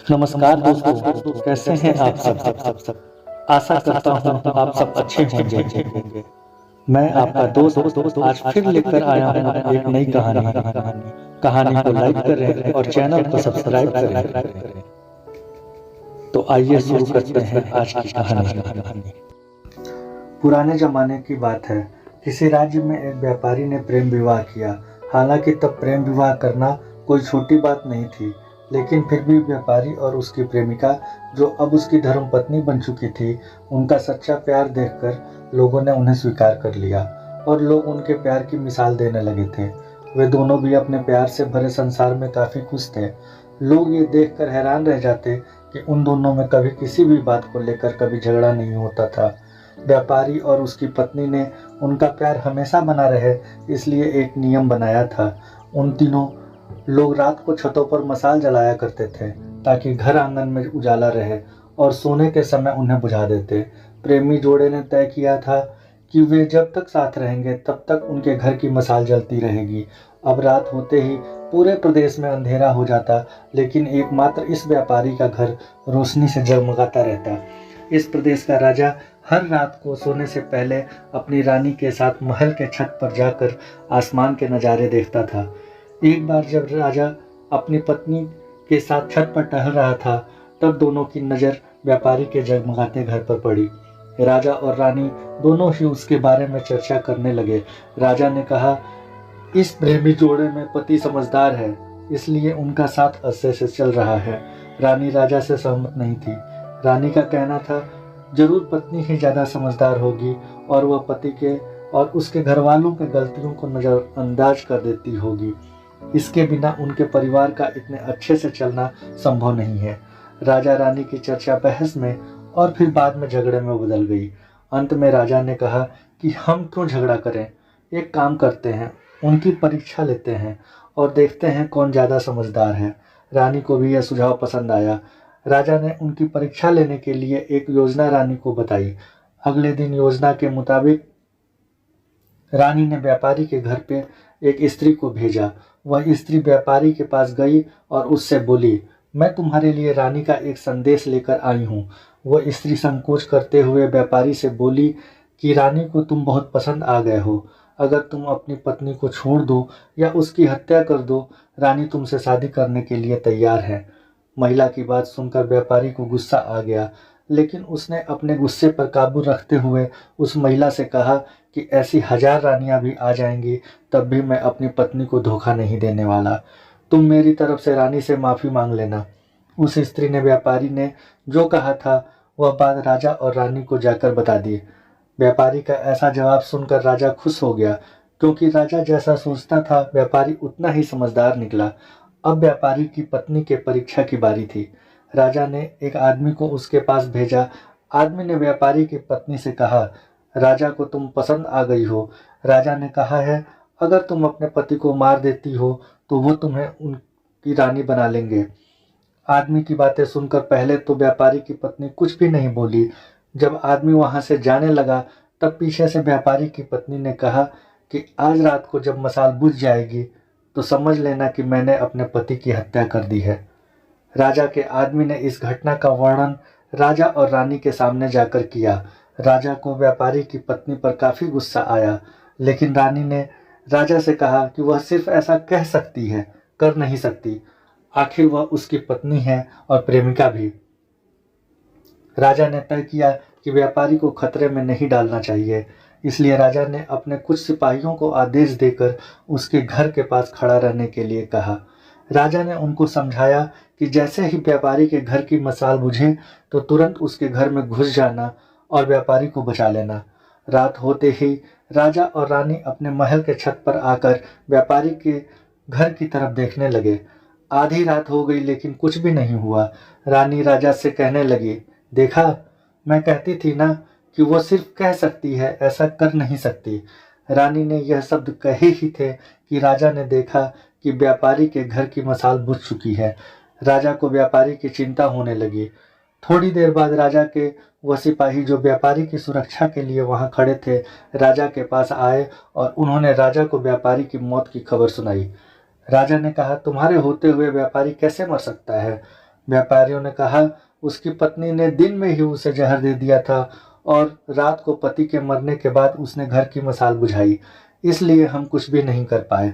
नमस्कार दोस्तों, कैसे हैं आप सब। आशा करता हूँ आप सब अच्छे होंगे। मैं आपका दोस्त आज फिर लेकर आया हूँ एक नई कहानी को लाइक करें और चैनल को सब्सक्राइब करें। तो आइए शुरू करते हैं आज की कहानी। पुराने जमाने की बात है। किसी राज्य में एक व्यापारी ने प्रेम विवाह किया। हालांकि तब प्रेम विवाह करना कोई छोटी बात नहीं थी, लेकिन फिर भी व्यापारी और उसकी प्रेमिका, जो अब उसकी धर्मपत्नी बन चुकी थी, उनका सच्चा प्यार देखकर लोगों ने उन्हें स्वीकार कर लिया और लोग उनके प्यार की मिसाल देने लगे थे। वे दोनों भी अपने प्यार से भरे संसार में काफी खुश थे। लोग ये देखकर हैरान रह जाते कि उन दोनों में कभी किसी भी बात को लेकर कभी झगड़ा नहीं होता था। व्यापारी और उसकी पत्नी ने उनका प्यार हमेशा बना रहे, इसलिए एक नियम बनाया था। उन तीनों लोग रात को छतों पर मशाल जलाया करते थे ताकि घर आंगन में उजाला रहे, और सोने के समय उन्हें बुझा देते। प्रेमी जोड़े ने तय किया था कि वे जब तक साथ रहेंगे तब तक उनके घर की मशाल जलती रहेगी। अब रात होते ही पूरे प्रदेश में अंधेरा हो जाता, लेकिन एकमात्र इस व्यापारी का घर रोशनी से जगमगाता रहता। इस प्रदेश का राजा हर रात को सोने से पहले अपनी रानी के साथ महल के छत पर जाकर आसमान के नज़ारे देखता था। एक बार जब राजा अपनी पत्नी के साथ छत पर टहल रहा था, तब दोनों की नज़र व्यापारी के जगमगाते घर पर पड़ी। राजा और रानी दोनों ही उसके बारे में चर्चा करने लगे। राजा ने कहा, इस प्रेमी जोड़े में पति समझदार है, इसलिए उनका साथ अच्छे से चल रहा है। रानी राजा से सहमत नहीं थी। रानी का कहना था, जरूर पत्नी ही ज्यादा समझदार होगी और वह पति के और उसके घर वालों के गलतियों को नजरअंदाज कर देती होगी। इसके बिना उनके परिवार का इतने अच्छे से चलना संभव नहीं है। राजा रानी की चर्चा बहस में और फिर बाद में झगड़े में बदल गई। अंत में राजा ने कहा कि हम क्यों झगड़ा करें, एक काम करते हैं, उनकी परीक्षा लेते हैं और देखते हैं कौन ज़्यादा समझदार है। रानी को भी यह सुझाव पसंद आया। राजा ने उनकी परीक्षा लेने के लिए एक योजना रानी को बताई। अगले दिन योजना के मुताबिक रानी ने व्यापारी के घर पे एक स्त्री को भेजा। वह स्त्री व्यापारी के पास गई और उससे बोली, मैं तुम्हारे लिए रानी का एक संदेश लेकर आई हूँ। वह स्त्री संकोच करते हुए व्यापारी से बोली कि रानी को तुम बहुत पसंद आ गए हो। अगर तुम अपनी पत्नी को छोड़ दो या उसकी हत्या कर दो, रानी तुमसे शादी करने के लिए तैयार है। महिला की बात सुनकर व्यापारी को गुस्सा आ गया, लेकिन उसने अपने गुस्से पर काबू रखते हुए उस महिला से कहा कि ऐसी 1000 रानियां भी आ जाएंगी, तब भी मैं अपनी पत्नी को धोखा नहीं देने वाला। तुम मेरी तरफ से रानी से माफ़ी मांग लेना। उस स्त्री ने व्यापारी ने जो कहा था वह बात राजा और रानी को जाकर बता दी। व्यापारी का ऐसा जवाब सुनकर राजा खुश हो गया, क्योंकि राजा जैसा सोचता था व्यापारी उतना ही समझदार निकला। अब व्यापारी की पत्नी के परीक्षा की बारी थी। राजा ने एक आदमी को उसके पास भेजा। आदमी ने व्यापारी की पत्नी से कहा, राजा को तुम पसंद आ गई हो। राजा ने कहा है, अगर तुम अपने पति को मार देती हो तो वो तुम्हें उनकी रानी बना लेंगे। आदमी की बातें सुनकर पहले तो व्यापारी की पत्नी कुछ भी नहीं बोली। जब आदमी वहां से जाने लगा, तब पीछे से व्यापारी की पत्नी ने कहा कि आज रात को जब मशाल बुझ जाएगी तो समझ लेना कि मैंने अपने पति की हत्या कर दी है। राजा के आदमी ने इस घटना का वर्णन राजा और रानी के सामने जाकर किया। राजा को व्यापारी की पत्नी पर काफी गुस्सा आया, लेकिन रानी ने राजा से कहा कि वह सिर्फ ऐसा कह सकती है, कर नहीं सकती। आखिर वह उसकी पत्नी है और प्रेमिका भी। राजा ने तय किया कि व्यापारी को खतरे में नहीं डालना चाहिए, इसलिए राजा ने अपने कुछ सिपाहियों को आदेश देकर उसके घर के पास खड़ा रहने के लिए कहा। राजा ने उनको समझाया कि जैसे ही व्यापारी के घर की मशाल बुझे तो तुरंत उसके घर में घुस जाना और व्यापारी को बचा लेना। रात होते ही राजा और रानी अपने महल के छत पर आकर व्यापारी के घर की तरफ देखने लगे। आधी रात हो गई लेकिन कुछ भी नहीं हुआ। रानी राजा से कहने लगी, देखा, मैं कहती थी ना कि वो सिर्फ कह सकती है, ऐसा कर नहीं सकती। रानी ने यह शब्द कहे ही थे कि राजा ने देखा कि व्यापारी के घर की मशाल बुझ चुकी है। राजा को व्यापारी की चिंता होने लगी। थोड़ी देर बाद राजा के वह सिपाही जो व्यापारी की सुरक्षा के लिए वहां खड़े थे, राजा के पास आए और उन्होंने राजा को व्यापारी की मौत की खबर सुनाई। राजा ने कहा, तुम्हारे होते हुए व्यापारी कैसे मर सकता है? व्यापारियों ने कहा, उसकी पत्नी ने दिन में ही उसे जहर दे दिया था और रात को पति के मरने के बाद उसने घर की मशाल बुझाई, इसलिए हम कुछ भी नहीं कर पाए।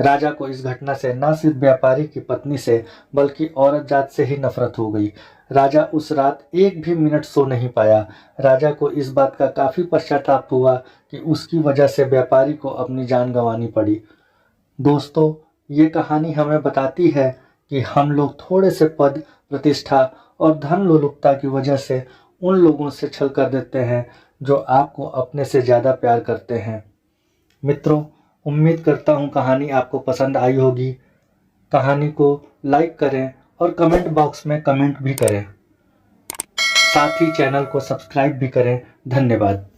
राजा को इस घटना से न सिर्फ व्यापारी की पत्नी से बल्कि औरत जात से ही नफरत हो गई। राजा उस रात एक भी मिनट सो नहीं पाया। राजा को इस बात का काफी पश्चाताप हुआ कि उसकी वजह से व्यापारी को अपनी जान गंवानी पड़ी। दोस्तों, ये कहानी हमें बताती है कि हम लोग थोड़े से पद, प्रतिष्ठा और धन लोलुपता की वजह से उन लोगों से छल कर देते हैं जो आपको अपने से ज़्यादा प्यार करते हैं। मित्रों, उम्मीद करता हूँ कहानी आपको पसंद आई होगी। कहानी को लाइक करें और कमेंट बॉक्स में कमेंट भी करें। साथ ही चैनल को सब्सक्राइब भी करें। धन्यवाद।